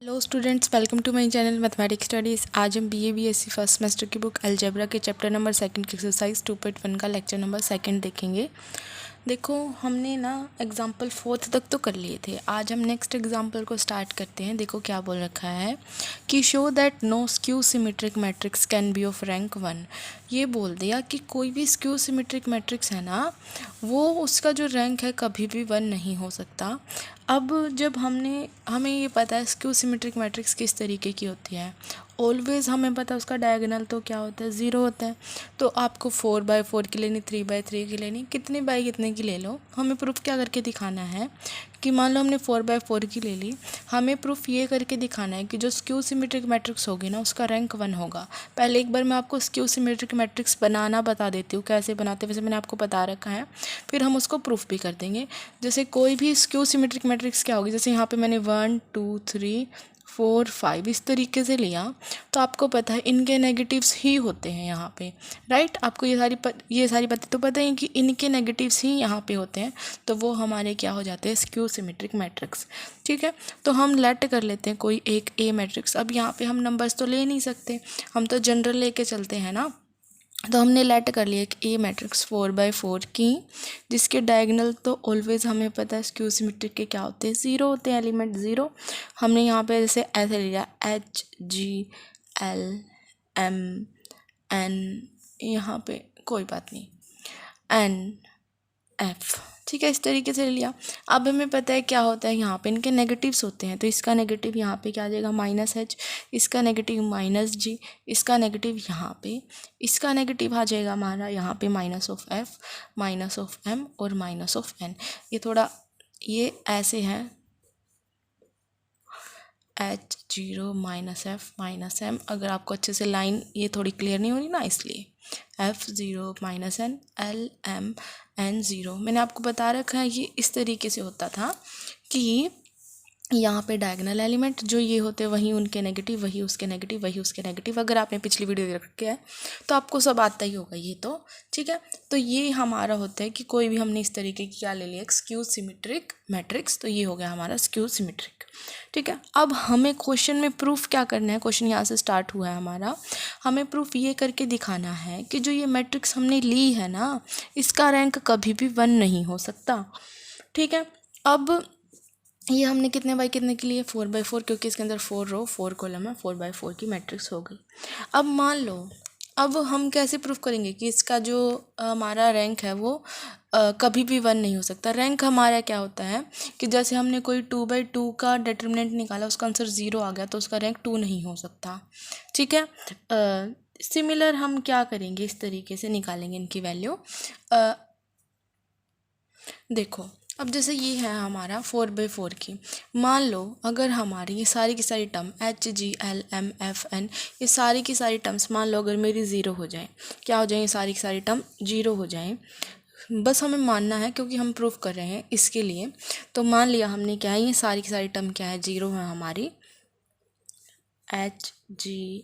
Hello students, welcome to my channel mathematics studies. आज हम BA BSc first semester की book algebra के chapter number second की exercise 2.1 का लेक्चर नंबर सेकंड देखेंगे। देखो, हमने ना एग्जाम्पल 4 तक तो कर लिए थे। आज हम नेक्स्ट एग्जाम्पल को स्टार्ट करते हैं। देखो क्या बोल रखा है कि show that no skew symmetric matrix can be of rank 1। ये बोल दिया कि कोई भी स्क्यू सिमेट्रिक मैट्रिक्स है ना, वो उसका जो रैंक है कभी भी 1 नहीं हो सकता। अब जब हमें ये पता है स्क्यू सिमेट्रिक मैट्रिक्स किस तरीके की होती है, ऑलवेज़ हमें पता है उसका डायगोनल तो क्या होता है, 0 होता है। तो आपको 4/4 की लेनी, 3/3 की लेनी, कितने बाई कितने की ले लो। हमें प्रूफ क्या करके दिखाना है कि मान लो हमने 4/4 की ले ली, हमें प्रूफ ये करके दिखाना है कि जो स्क्यू सिमेट्रिक मैट्रिक्स होगी ना, उसका रैंक 1 होगा। पहले एक बार मैं आपको स्क्यू सिमेट्रिक मैट्रिक्स बनाना बता देती हूँ, कैसे बनाते हैं, वैसे मैंने आपको बता रखा है, फिर हम उसको प्रूफ भी कर देंगे। जैसे कोई भी स्क्यू सिमेट्रिक मैट्रिक्स क्या होगी, जैसे यहाँ पे मैंने 1 2 3 4 5 इस तरीके से लिया, तो आपको पता है इनके नेगेटिव्स ही होते हैं यहाँ पे, राइट। आपको ये सारी बातें तो पता है कि इनके नेगेटिव्स ही यहाँ पे होते हैं, तो वो हमारे क्या हो जाते हैं, स्क्यू सिमेट्रिक मैट्रिक्स। ठीक है, तो हम लेट कर लेते हैं कोई एक ए मैट्रिक्स। अब यहाँ पे हम नंबर्स तो ले नहीं सकते, हम तो जनरल लेके चलते हैं ना। तो हमने लेट कर लिया एक ए मैट्रिक्स 4/4 की, जिसके डायगोनल तो ऑलवेज हमें पता है स्क्यू सिमेट्रिक के क्या होते हैं, 0 होते हैं, एलिमेंट 0। हमने यहाँ पे जैसे ऐसे लिया HGLMN, यहाँ पे कोई बात नहीं, NF, ठीक है, इस तरीके से लिया। अब हमें पता है क्या होता है, यहाँ पे इनके नेगेटिव्स होते हैं, तो इसका नेगेटिव यहाँ पे क्या आ जाएगा, -H, इसका नेगेटिव -G, इसका नेगेटिव यहाँ पे, इसका नेगेटिव आ जाएगा हमारा यहाँ पे -F, -M और -N। ये थोड़ा ये ऐसे है, H0 -F -M। अगर आपको अच्छे से लाइन ये थोड़ी क्लियर नहीं हो रही ना, इसलिए F0 -N LM N0। मैंने आपको बता रखा है ये इस तरीके से होता था कि यहाँ पे डायगोनल एलिमेंट जो ये होते हैं वही उनके नेगेटिव, वही उसके नेगेटिव, वही उसके नेगेटिव। अगर आपने पिछली वीडियो देख रखी है तो आपको सब आता ही होगा ये तो, ठीक है। तो ये हमारा होता है कि कोई भी हमने इस तरीके की क्या ले लिया, स्क्यू सिमेट्रिक मैट्रिक्स, तो ये हो गया हमारा स्क्यू सिमेट्रिक। ठीक है, अब हमें क्वेश्चन में प्रूफ क्या करना है, क्वेश्चन यहाँ से स्टार्ट हुआ है हमारा। हमें प्रूफ ये करके दिखाना है कि जो ये मैट्रिक्स हमने ली है ना, इसका रैंक कभी भी 1 नहीं हो सकता। ठीक है, अब ये हमने कितने बाई कितने के लिए, 4/4, क्योंकि इसके अंदर 4 रो 4 कॉलम है, 4/4 की मैट्रिक्स हो गई। अब मान लो, अब हम कैसे प्रूफ करेंगे कि इसका जो हमारा रैंक है वो कभी भी 1 नहीं हो सकता। रैंक हमारा क्या होता है कि जैसे हमने कोई 2/2 का डिटर्मिनेंट निकाला, उसका आंसर 0 आ गया, तो उसका रैंक 2 नहीं हो सकता। ठीक है, सिमिलर हम क्या करेंगे, इस तरीके से निकालेंगे इनकी वैल्यू। देखो, अब जैसे ये है हमारा 4/4 की, मान लो अगर हमारी ये सारी की सारी टर्म HGLMFN, ये सारी की सारी टर्म्स मान लो अगर मेरी 0 हो जाए, क्या हो जाए, ये सारी की सारी टर्म 0 हो जाए। बस हमें मानना है, क्योंकि हम प्रूफ कर रहे हैं इसके लिए। तो मान लिया हमने क्या है, ये सारी की सारी टर्म क्या है, 0 है हमारी, HGLMN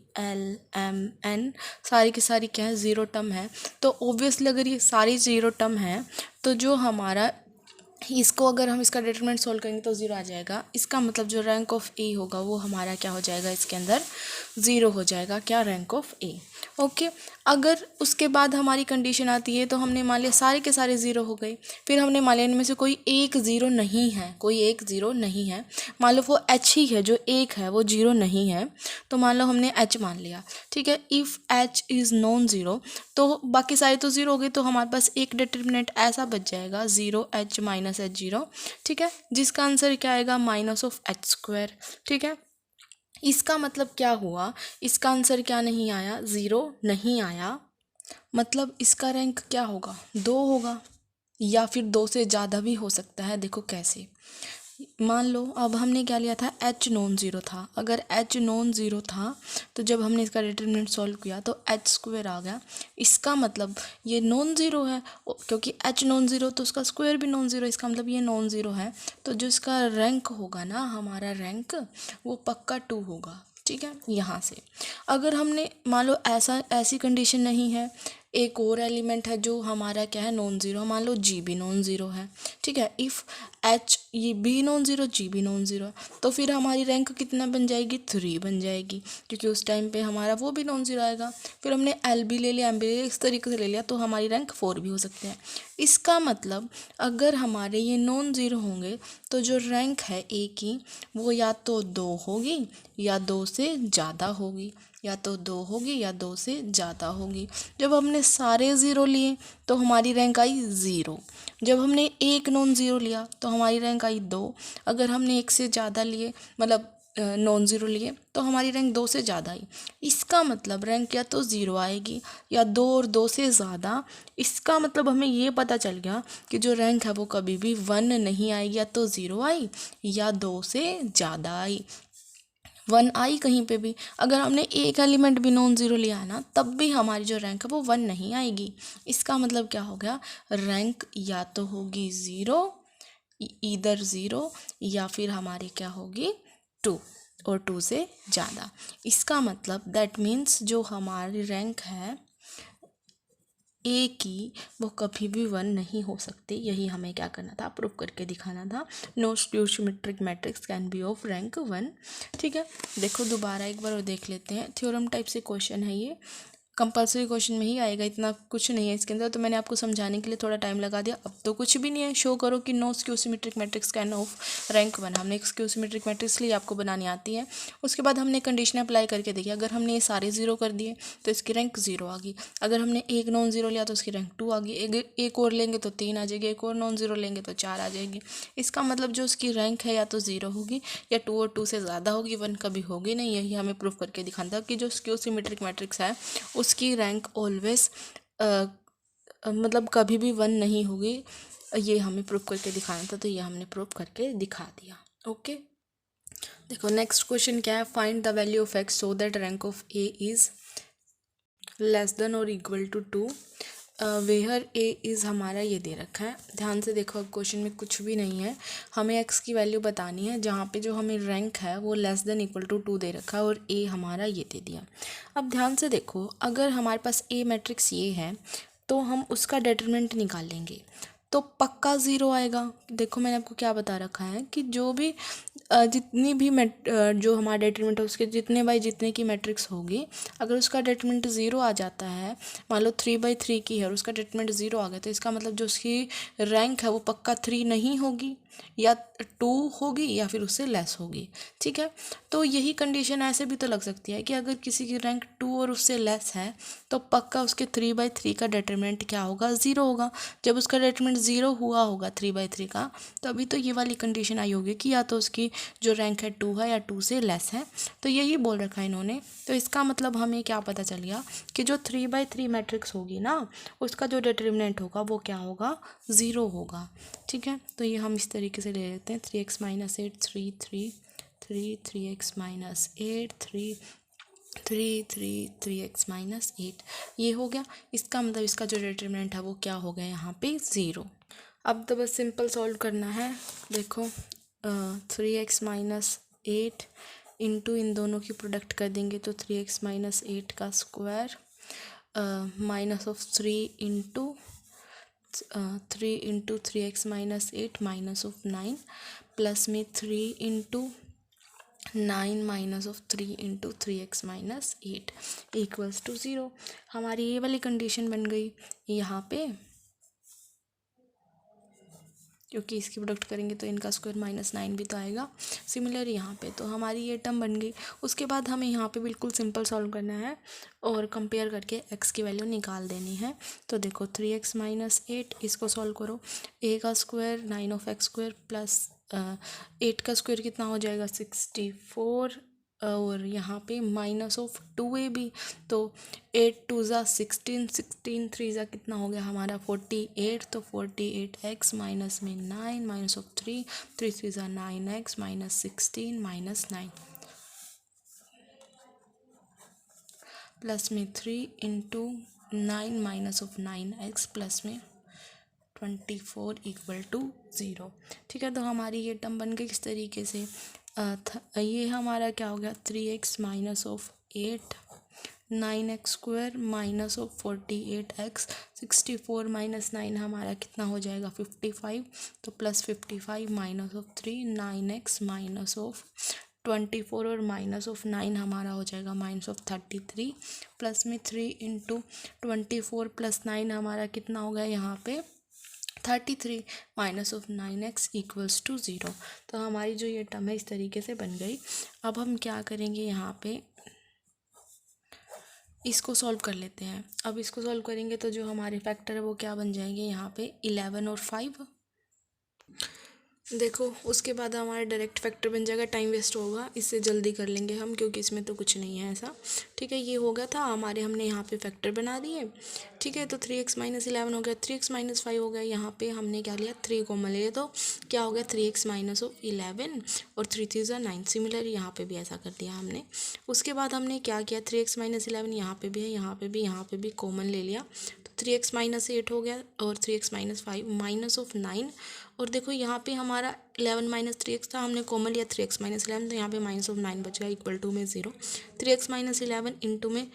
सारी की सारी क्या है, 0 टर्म है। तो ऑब्वियसली अगर ये सारी 0 टर्म है, तो जो हमारा इसको अगर हम इसका डिटरमिनेंट सोल्व करेंगे तो 0 आ जाएगा। इसका मतलब जो रैंक ऑफ ए होगा वो हमारा क्या हो जाएगा, इसके अंदर 0 हो जाएगा, क्या, रैंक ऑफ ए। ओके, अगर उसके बाद हमारी कंडीशन आती है, तो हमने मान लिया सारे के सारे 0 हो गए, फिर हमने मान लिया इनमें से कोई एक 0 नहीं है, कोई एक 0 नहीं है, मान लो वो H ही है, जो एक है वो 0 नहीं है, तो मान लो हमने H मान लिया। ठीक है, इफ़ H इज़ नॉन 0, तो बाकी सारे तो 0 हो गए, तो हमारे पास एक डिटर्मिनेंट ऐसा बच जाएगा 0H -H0। ठीक है, जिसका आंसर क्या आएगा, -H²। ठीक है, इसका मतलब क्या हुआ, इसका आंसर क्या नहीं आया, 0 नहीं आया, मतलब इसका रैंक क्या होगा, 2 होगा, या फिर 2 से ज़्यादा भी हो सकता है। देखो कैसे, मान लो अब हमने क्या लिया था, H नॉन 0 था। अगर H नॉन 0 था, तो जब हमने इसका डिटरमिनेंट सॉल्व किया तो H² आ गया। इसका मतलब ये नॉन 0 है, क्योंकि H नॉन 0 तो उसका स्क्वायर भी नॉन 0, इसका मतलब ये नॉन 0 है। तो जो इसका रैंक होगा ना, हमारा रैंक, वो पक्का 2 होगा। ठीक है, यहाँ से अगर हमने मान लो ऐसी कंडीशन नहीं है, एक और एलिमेंट है जो हमारा क्या है, नॉन 0, मान लो G भी नॉन 0 है। ठीक है, इफ़ एच ये बी नॉन ज़ीरो, जी भी नॉन ज़ीरो, तो फिर हमारी रैंक कितना बन जाएगी, 3 बन जाएगी, क्योंकि उस टाइम पे हमारा वो भी नॉन ज़ीरो आएगा। फिर हमने एल भी ले लिया, एम भी ले लिया, इस तरीके से ले लिया, तो हमारी रैंक 4 भी हो सकते हैं। इसका मतलब अगर हमारे ये नॉन ज़ीरो होंगे तो जो रैंक है ए की वो या तो 2 होगी या 2 से ज़्यादा होगी, या तो 2 होगी या 2 से ज़्यादा होगी। जब हमने सारे ज़ीरो लिए तो हमारी रैंक आई 0। जब हमने एक नॉन ज़ीरो लिया तो हमारी रैंक आई 2। अगर हमने एक से ज़्यादा लिए मतलब नॉन ज़ीरो लिए तो हमारी रैंक 2 से ज़्यादा आई। इसका मतलब रैंक या तो 0 आएगी या 2 और 2 से ज़्यादा। इसका मतलब हमें ये पता चल गया कि जो रैंक है वो कभी भी 1 नहीं आएगी, या तो 0 आई या 2 से ज़्यादा आई। 1 आई कहीं पे भी, अगर हमने एक एलिमेंट भी नॉन ज़ीरो लिया है ना तब भी हमारी जो रैंक है वो 1 नहीं आएगी। इसका मतलब क्या हो गया, रैंक या तो होगी 0, ईदर 0, या फिर हमारी क्या होगी 2 और 2 से ज़्यादा। इसका मतलब दैट मीन्स जो हमारी रैंक है ए की वो कभी भी 1 नहीं हो सकती। यही हमें क्या करना था, प्रूव करके दिखाना था। No skew symmetric matrix can be of rank 1। ठीक है, देखो दोबारा एक बार और देख लेते हैं। थ्योरम टाइप से क्वेश्चन है ये, कंपलसरी क्वेश्चन में ही आएगा, इतना कुछ नहीं है इसके अंदर, तो मैंने आपको समझाने के लिए थोड़ा टाइम लगा दिया। अब तो कुछ भी नहीं है, शो करो कि no skew symmetric matrix can of rank 1। हमने एक स्क्यू सिमेट्रिक मैट्रिक्स ली, आपको बनानी आती है। उसके बाद हमने कंडीशन अप्लाई करके देखी, अगर हमने ये सारे 0 कर दिए तो इसकी रैंक 0 आ गई। अगर हमने एक नॉन ज़ीरो लिया तो उसकी रैंक 2 आ गई। एक और लेंगे तो 3 आ जाएगी, एक और नॉन ज़ीरो लेंगे तो 4 आ जाएगी। इसका मतलब जो उसकी रैंक है या तो 0 होगी या 2 और 2 से ज़्यादा होगी, 1 कभी होगी नहीं। यही हमें प्रूफ करके दिखाना था कि जो स्क्यू सिमेट्रिक मैट्रिक्स है उसकी रैंक ऑलवेज मतलब कभी भी 1 नहीं होगी। ये हमें प्रूफ करके दिखाना था, तो ये हमने प्रूफ करके दिखा दिया। ओके, देखो नेक्स्ट क्वेश्चन क्या है, find the value of x so that rank of A is less than और equal to 2। Where A is हमारा ये दे रखा है। ध्यान से देखो, अब क्वेश्चन में कुछ भी नहीं है, हमें एक्स की वैल्यू बतानी है जहाँ पे जो हमें रैंक है वो लेस देन इक्वल टू 2 दे रखा है और ए हमारा ये दे दिया। अब ध्यान से देखो, अगर हमारे पास ए मैट्रिक्स ये है तो हम उसका डिटरमिनेंट निकाल लेंगे तो पक्का 0 आएगा। देखो मैंने आपको क्या बता रखा है कि जो भी जितनी भी जो हमारा डिटरमिनेंट है उसके जितने बाई जितने की मैट्रिक्स होगी, अगर उसका डिटरमिनेंट 0 आ जाता है, मान लो 3/3 की है और उसका डिटरमिनेंट 0 आ गया, तो इसका मतलब जो उसकी रैंक है वो पक्का 3 नहीं होगी, या 2 होगी या फिर उससे लेस होगी। ठीक है, तो यही कंडीशन ऐसे भी तो लग सकती है कि अगर किसी की रैंक 2 और उससे लेस है तो पक्का उसके 3/3 का डिटरमिनेंट क्या होगा, 0 होगा। जब उसका डिटरमिनेंट 0 हुआ होगा 3/3 का, तो अभी तो ये वाली कंडीशन आई होगी कि या तो उसकी जो रैंक है 2 है या 2 से लेस है। तो यही बोल रखा है इन्होंने। तो इसका मतलब हमें क्या पता चल गया कि जो 3/3 मैट्रिक्स होगी ना उसका जो डिटरमिनेंट होगा वो क्या होगा, 0 होगा। ठीक है, तो ये हम इस तरीके से ले लेते हैं, 3x - 8 3 3 3 3x - 8 3 3 3 3x - 8 ये हो गया। इसका मतलब इसका जो डिटरमिनेंट है वो क्या हो गया यहाँ पे, 0। अब तो बस सिंपल सॉल्व करना है। देखो 3x - 8 इंटू इन दोनों की प्रोडक्ट कर देंगे तो 3x - 8 का square minus of 3 into 3x - 8 minus of 9 plus में 3 into 9 minus of 3 into 3x - 8 equals to 0। हमारी ये वाली कंडीशन बन गई यहाँ पे, क्योंकि इसकी प्रोडक्ट करेंगे तो इनका स्क्वायर -9 भी तो आएगा। सिमिलर यहाँ पे तो हमारी ये टर्म बन गई। उसके बाद हमें यहाँ पे बिल्कुल सिंपल सॉल्व करना है और कंपेयर करके x की वैल्यू निकाल देनी है। तो देखो 3x - 8 इसको सॉल्व करो, a का square 9 of x square plus 8 का स्क्वायर कितना हो जाएगा 64, और यहाँ पे माइनस ऑफ 2ab, तो 8 2 ज़ा 16 16 3 ज़ा कितना हो गया हमारा 48, तो 48x माइनस में 9 माइनस ऑफ 3 3 3 ज़ा 9x माइनस 16 माइनस 9 प्लस में 3 into 9 minus of 9x plus में 24 इक्वल टू 0। ठीक है, तो हमारी ये टर्म बन गई किस तरीके से, ये हमारा क्या हो गया 3x minus of 8 9x² minus of 48x। 64 minus 9 हमारा कितना हो जाएगा 55, तो plus 55 minus of 3 9x minus of 24 और माइनस ऑफ 9 हमारा हो जाएगा माइनस ऑफ 33, प्लस में 3 इंटू 24 प्लस 9 हमारा कितना हो गया यहाँ पे 33 minus of 9x equals to 0। तो हमारी जो ये टर्म है इस तरीके से बन गई। अब हम क्या करेंगे यहाँ पे इसको सॉल्व कर लेते हैं। अब इसको सॉल्व करेंगे तो जो हमारे फैक्टर है वो क्या बन जाएंगे यहाँ पे 11 और 5। देखो उसके बाद हमारा डायरेक्ट फैक्टर बन जाएगा, टाइम वेस्ट होगा, इससे जल्दी कर लेंगे हम क्योंकि इसमें तो कुछ नहीं है ऐसा। ठीक है, ये हो गया था हमारे, हमने यहाँ पे फैक्टर बना दिए। ठीक है, तो 3x माइनस 11 हो गया, 3x माइनस 5 हो गया। यहाँ पे हमने क्या लिया 3 कॉमन लिया, तो क्या हो गया 3x माइनस ऑफ 11 और 3 3 ज़ा 9। सिमिलर यहाँ पे भी ऐसा कर दिया हमने। उसके बाद हमने क्या किया 3x माइनस 11 यहाँ पे भी है, यहाँ पे भी कॉमन ले लिया, तो 3x माइनस 8 हो गया और 3x माइनस 5 माइनस ऑफ 9। और देखो यहाँ पे हमारा 11 माइनस 3x था, हमने कॉमन लिया 3x माइनस 11, तो यहाँ पे माइनस ऑफ 9 बच गया इक्वल टू में 0। 3x माइनस 11 इंटू में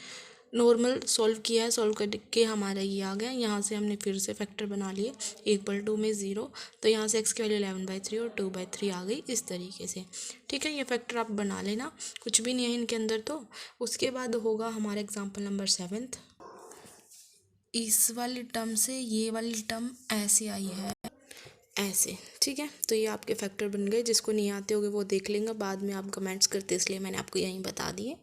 नॉर्मल सॉल्व किया है, सॉल्व करके हमारा ये आ गया। यहाँ से हमने फिर से फैक्टर बना लिए इक्वल टू में 0, तो यहाँ से x की वैल्यू 11/3 और 2/3 आ गई इस तरीके से। ठीक है, ये फैक्टर आप बना लेना, कुछ भी नहीं है इनके अंदर। तो उसके बाद होगा हमारा एग्जाम्पल नंबर 7। इस वाली टर्म से ये वाली टर्म ऐसे आई है ऐसे। ठीक है, तो ये आपके फैक्टर बन गए। जिसको नहीं आते होंगे वो देख लेंगे, बाद में आप कमेंट्स करते इसलिए मैंने आपको यहीं बता दिए।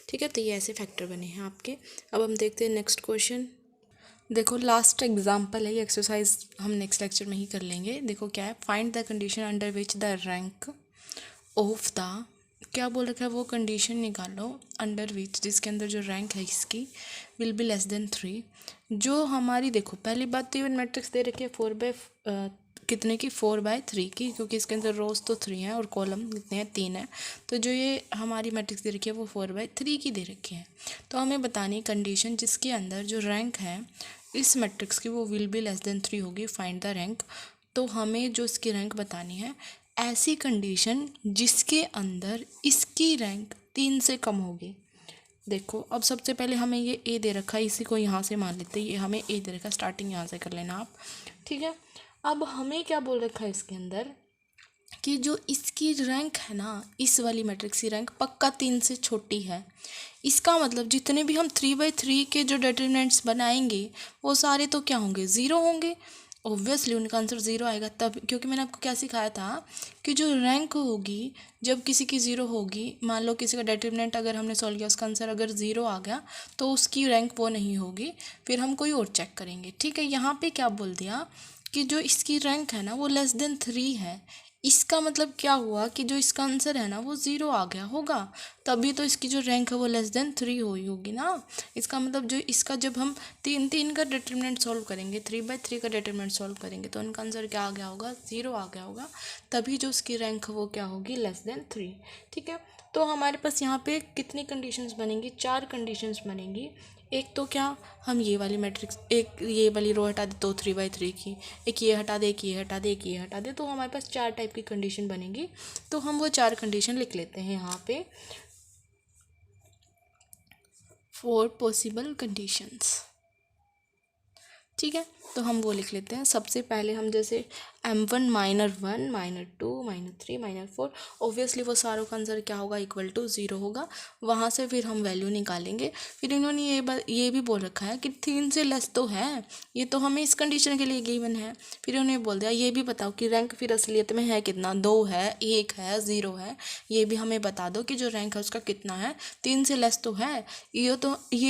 ठीक है, तो ये ऐसे फैक्टर बने हैं आपके। अब हम देखते हैं नेक्स्ट क्वेश्चन। देखो लास्ट एग्जांपल है, ये एक्सरसाइज हम नेक्स्ट लेक्चर में ही कर लेंगे। देखो क्या है, find the condition under which the rank of the, क्या बोल रखा है वो कंडीशन निकालो अंडर विच, जिसके अंदर जो रैंक है इसकी विल बी लेस देन 3। जो हमारी देखो पहली बात तो इवन मैट्रिक्स दे रखी है 4/3 की, क्योंकि इसके अंदर रोज तो 3 है और कॉलम कितने हैं 3 है। तो जो ये हमारी मैट्रिक्स दे रखी है वो 4/3 की दे रखी है। तो हमें बतानी कंडीशन जिसके अंदर जो रैंक है इस मैट्रिक्स की वो विल बी लेस देन 3 होगी। फाइंड द रैंक, तो हमें जो इसकी रैंक बतानी है ऐसी कंडीशन जिसके अंदर इसकी रैंक 3 से कम होगी। देखो अब सबसे पहले हमें ये ए दे रखा है, इसी को यहाँ से मान लेते हैं, ये हमें ए दे रखा है, स्टार्टिंग यहाँ से कर लेना आप। ठीक है, अब हमें क्या बोल रखा है इसके अंदर कि जो इसकी रैंक है ना, इस वाली मैट्रिक्स की रैंक पक्का 3 से छोटी है। इसका मतलब जितने भी हम 3/3 के जो डिटरमिनेंट्स बनाएंगे वो सारे तो क्या होंगे 0 होंगे। ऑब्वियसली उनका आंसर 0 आएगा तब, क्योंकि मैंने आपको क्या सिखाया था कि जो रैंक होगी जब किसी की 0 होगी, मान लो किसी का डिटरमिनेंट अगर हमने सॉल्व किया उसका आंसर अगर 0 आ गया तो उसकी रैंक वो नहीं होगी, फिर हम कोई और चेक करेंगे। ठीक है, यहाँ पे क्या बोल दिया कि जो इसकी रैंक है ना वो लेस देन 3 है। इसका मतलब क्या हुआ कि जो इसका आंसर है ना वो 0 आ गया होगा, तभी तो इसकी जो रैंक है वो लेस देन 3 हुई होगी ना। इसका मतलब जो इसका जब हम 3 का डिटरमिनेंट सॉल्व करेंगे, 3/3 का डिटरमिनेंट सॉल्व करेंगे तो उनका आंसर क्या आ गया होगा 0 आ गया होगा, तभी जो उसकी रैंक है वो क्या होगी लेस देन 3। ठीक है, तो हमारे पास यहाँ पे कितनी कंडीशंस बनेंगी, 4 कंडीशंस बनेंगी। एक तो क्या, हम ये वाली मैट्रिक्स, एक ये वाली रो हटा दे तो 3/3 की, एक ये हटा दे, एक ये हटा दे, एक ये हटा दे, तो हमारे पास 4 टाइप की कंडीशन बनेगी। तो हम वो 4 कंडीशन लिख लेते हैं यहाँ पे, 4 पॉसिबल कंडीशंस। ठीक है, तो हम वो लिख लेते हैं। सबसे पहले हम जैसे M1 -1 -2 -3 -4, ऑब्वियसली वो सारों का आंसर क्या होगा इक्वल टू 0 होगा। वहाँ से फिर हम वैल्यू निकालेंगे। फिर इन्होंने ये भी बोल रखा है कि 3 से लेस तो है, ये तो हमें इस कंडीशन के लिए गिवन है। फिर उन्होंने बोल दिया ये भी बताओ कि रैंक फिर असलियत में है कितना, 2 है, 1 है, 0 है, ये भी हमें बता दो कि जो रैंक है उसका कितना है। 3 से लेस तो है, ये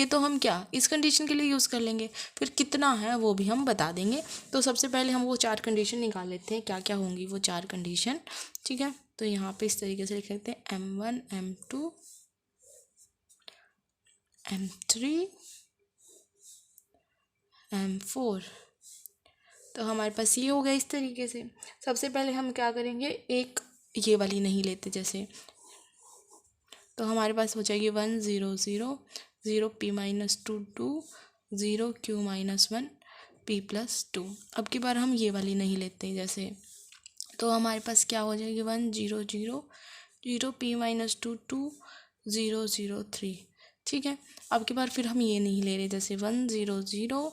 तो हम क्या इस कंडीशन के लिए यूज़ कर लेंगे, फिर कितना है वो भी हम बता देंगे। तो सबसे पहले हम वो 4 कंडीशन निकाल लेते हैं, क्या क्या होंगी वो 4 कंडीशन। ठीक है, तो यहाँ पे इस तरीके से लिख लेते हैं M1 M2 M3 M4। तो हमारे पास ये हो गया इस तरीके से। सबसे पहले हम क्या करेंगे, एक ये वाली नहीं लेते जैसे, तो हमारे पास हो जाएगी 1 0 0 0 P -2 2 0 Q -1 P +2। अब की बार हम ये वाली नहीं लेते जैसे, तो हमारे पास क्या हो जाएगी 1 0 0 0 P -2 2 0 0 3 ठीक है। अब की बार फिर हम ये नहीं ले रहे, जैसे 1 0 0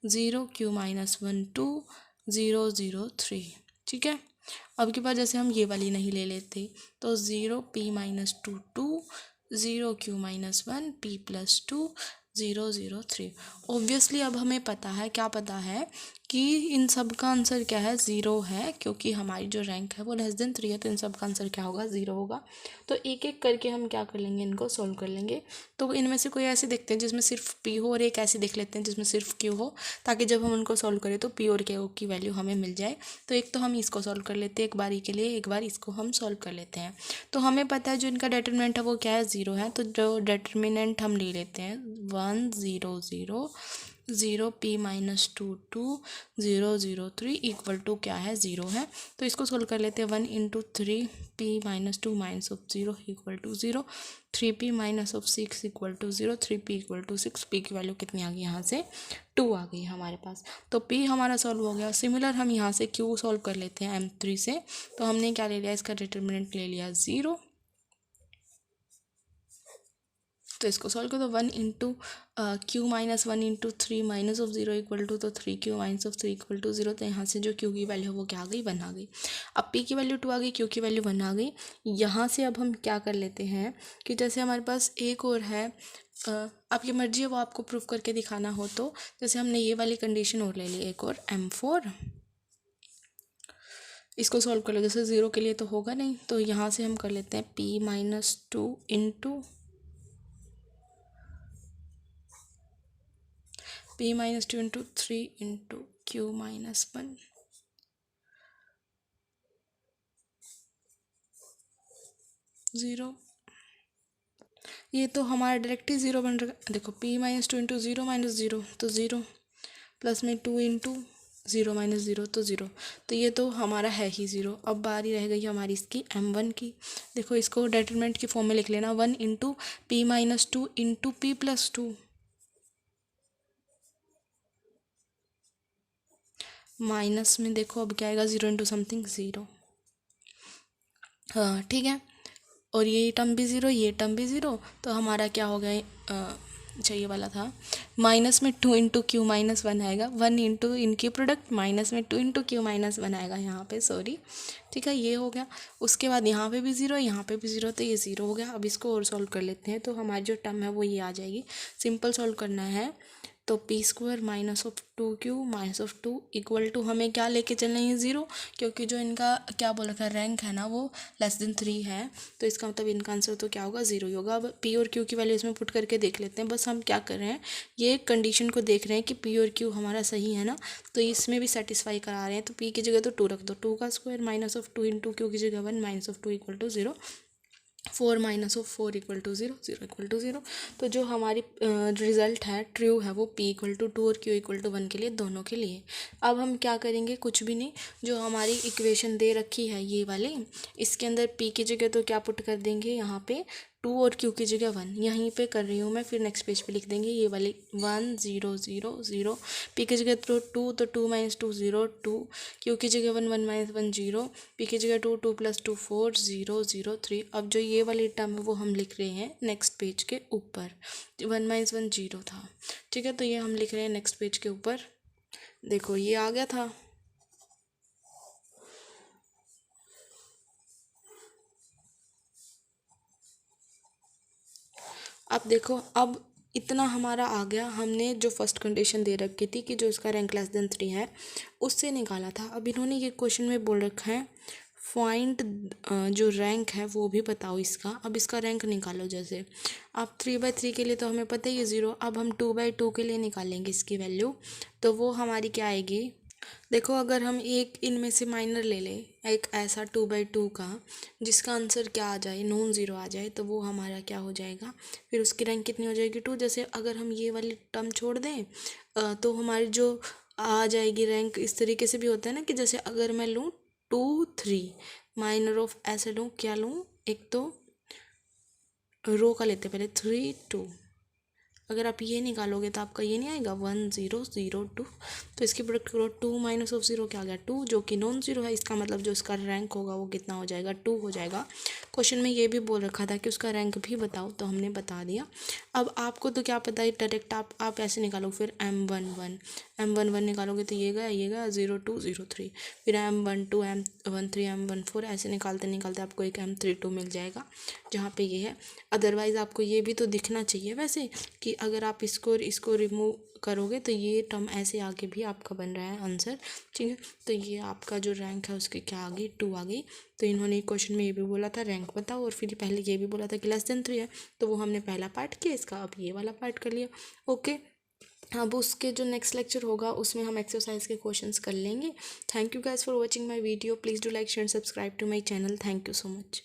0 Q माइनस 1 2 0 0 3। ठीक है। अब की बार जैसे हम ये वाली नहीं ले लेते, तो 0 P minus 2 2 0 Q minus 1 P plus 2 0 0 3। Obviously अब हमें पता है, क्या पता है कि इन सब का आंसर क्या है, ज़ीरो है, क्योंकि हमारी जो रैंक है वो लेस देन 3 है, तो इन सब का आंसर क्या होगा, ज़ीरो होगा। तो एक एक करके हम क्या कर लेंगे, इनको सॉल्व कर लेंगे। तो इनमें से कोई ऐसे देखते हैं जिसमें सिर्फ पी हो, और एक ऐसे देख लेते हैं जिसमें सिर्फ क्यू हो, ताकि जब हम उनको सॉल्व करें तो पी और क्यू की वैल्यू हमें मिल जाए। तो एक तो हम इसको सॉल्व कर लेते हैं एक बारी के लिए, एक बार इसको हम सॉल्व कर लेते हैं। तो हमें पता है जो इनका डिटरमिनेंट है वो क्या है, ज़ीरो है। तो जो डिटरमिनेंट हम ले लेते हैं 1 0 0 0 P माइनस 2 2 0 0 3 इक्वल टू क्या है, ज़ीरो है। तो इसको सोल्व कर लेते हैं। 1 into 3 P minus 2 minus of 0 equal to 0, 3P minus of 6 equal to 0, 3P equal to 6। P की वैल्यू कितनी आ गई, यहाँ से 2 आ गई हमारे पास। तो P हमारा सॉल्व हो गया। सिमिलर हम यहाँ से Q सॉल्व कर लेते हैं M3 से। तो हमने क्या ले लिया, इसका डिटरमिनेंट ले लिया 0। तो इसको सॉल्व करो। तो 1 into Q minus 1 into 3 minus of 0 equal to, तो 3Q minus of 3 equal to 0। तो यहाँ से जो Q की वैल्यू है वो क्या आ गई, 1 आ गई। अब P की वैल्यू 2 आ गई, Q की वैल्यू 1 आ गई। यहाँ से अब हम क्या कर लेते हैं कि जैसे हमारे पास एक और है, आपकी मर्जी है वो आपको प्रूफ करके दिखाना हो तो, जैसे हमने ये वाली कंडीशन और ले ली एक और M4। इसको सॉल्व कर लो। जैसे 0 के लिए तो होगा नहीं, तो यहाँ से हम कर लेते हैं P minus 2 into P minus 2 into 3 into Q minus 1 0। ये तो हमारा डायरेक्ट ही ज़ीरो बन रहा है। देखो P माइनस 2 इंटू 0 माइनस 0 तो 0, प्लस में 2 इंटू 0 माइनस 0 तो 0। तो ये तो हमारा है ही ज़ीरो। अब बारी रह गई हमारी इसकी M1 की। देखो इसको डिटरमिनेंट की फॉर्म में लिख लेना, 1 into P minus 2 into P plus 2 minus में देखो अब क्या आएगा, 0 इंटू समथिंग 0। हाँ ठीक है। और ये टर्म भी ज़ीरो, ये टर्म भी ज़ीरो, तो हमारा क्या हो गया, अच्छा ये वाला था, माइनस में 2 इंटू क्यू माइनस 1 आएगा, 1 इंटू इनकी प्रोडक्ट माइनस में 2 इंटू क्यू माइनस 1 आएगा यहाँ पे, सॉरी। ठीक है, ये हो गया। उसके बाद यहाँ पे भी ज़ीरो, यहाँ पे भी ज़ीरो, तो ये ज़ीरो हो गया। अब इसको और सॉल्व कर लेते हैं। तो हमारी जो टर्म है वो ये आ जाएगी। सिंपल सॉल्व करना है तो P² minus of 2Q minus of 2 equal to हमें क्या लेके चलना है, ज़ीरो, क्योंकि जो इनका क्या बोला था रैंक है ना वो लेस देन 3 है। तो इसका मतलब इनका आंसर तो क्या होगा, ज़ीरो ही होगा। अब P और Q की वैल्यू इसमें पुट करके देख लेते हैं। बस हम क्या कर रहे हैं, ये कंडीशन को देख रहे हैं कि P और Q हमारा सही है ना, तो इसमें भी सेटिस्फाई करा रहे हैं। तो P की जगह तो 2 रख दो, 2 का square minus of 2 into Q की जगह 1 minus of 2 equal to 0, 4 minus of 4 equal to 0, 0 equal to 0। तो जो हमारी रिजल्ट है ट्रू है वो P इक्वल टू 2 और Q इक्वल टू 1 के लिए, दोनों के लिए। अब हम क्या करेंगे, कुछ भी नहीं, जो हमारी इक्वेशन दे रखी है ये वाली, इसके अंदर P की जगह तो क्या पुट कर देंगे, यहाँ पे 2 और Q की जगह 1, यहीं पे कर रही हूँ मैं, फिर नेक्स्ट पेज पे लिख देंगे ये वाली 1 0 0 0। P की जगह तो 2, तो 2 माइनस 2 0 2, Q की जगह 1 1 माइनस 1 0, P की जगह 2 2 प्लस 2 4 0 0 3। अब जो ये वाली टर्म है वो हम लिख रहे हैं नेक्स्ट पेज के ऊपर, 1 माइनस 1 0 था। ठीक है, तो ये हम लिख रहे हैं नेक्स्ट पेज के ऊपर। देखो ये आ गया था। अब देखो, अब इतना हमारा आ गया। हमने जो फर्स्ट कंडीशन दे रखी थी कि जो इसका रैंक लेस देन 3 है उससे निकाला था। अब इन्होंने ये क्वेश्चन में बोल रखा है फाइंड जो रैंक है वो भी बताओ इसका। अब इसका रैंक निकालो। जैसे अब 3/3 के लिए तो हमें पता ही है 0। अब हम 2/2 के लिए निकालेंगे इसकी वैल्यू, तो वो हमारी क्या आएगी, देखो अगर हम एक इनमें से माइनर ले लें, एक ऐसा 2/2 का जिसका आंसर क्या आ जाए, नॉन ज़ीरो आ जाए, तो वो हमारा क्या हो जाएगा, फिर उसकी रैंक कितनी हो जाएगी, 2। जैसे अगर हम ये वाली टर्म छोड़ दें तो हमारी जो आ जाएगी रैंक, इस तरीके से भी होता है ना कि जैसे अगर मैं लूँ 2 3 माइनर ऑफ, ऐसे लूँ, क्या लूँ, एक तो रो का लेते पहले 3 2, अगर आप ये निकालोगे तो आपका ये नहीं आएगा 1 0 0 2, तो इसकी प्रोडक्ट करो 2 माइनस ऑफ 0 क्या आ गया 2, जो कि नॉन ज़ीरो है। इसका मतलब जो इसका रैंक होगा वो कितना हो जाएगा 2 हो जाएगा। क्वेश्चन में ये भी बोल रखा था कि उसका रैंक भी बताओ, तो हमने बता दिया। अब आपको तो क्या पता है, डायरेक्ट आप ऐसे निकालो, फिर M11 निकालोगे तो ये गया 0 2 0 3, फिर M12 M13 M14 ऐसे निकालते निकालते आपको एक M32 मिल जाएगा जहाँ पे ये है। अदरवाइज़ आपको ये भी तो दिखना चाहिए वैसे कि अगर आप इसको रिमूव करोगे तो ये टर्म ऐसे आगे भी आपका बन रहा है आंसर, ठीक है। तो ये आपका जो रैंक है उसकी क्या आ गई 2 आ गई। तो इन्होंने क्वेश्चन में ये भी बोला था रैंक बताओ, और फिर पहले ये भी बोला था कि <3 है, तो वो हमने पहला पार्ट किया इसका, अब ये वाला पार्ट कर लिया। ओके, अब उसके जो नेक्स्ट लेक्चर होगा उसमें हम एक्सरसाइज के क्वेश्चंस कर लेंगे। Thank you guys for watching my video, please do like share subscribe to my channel. Thank you so much.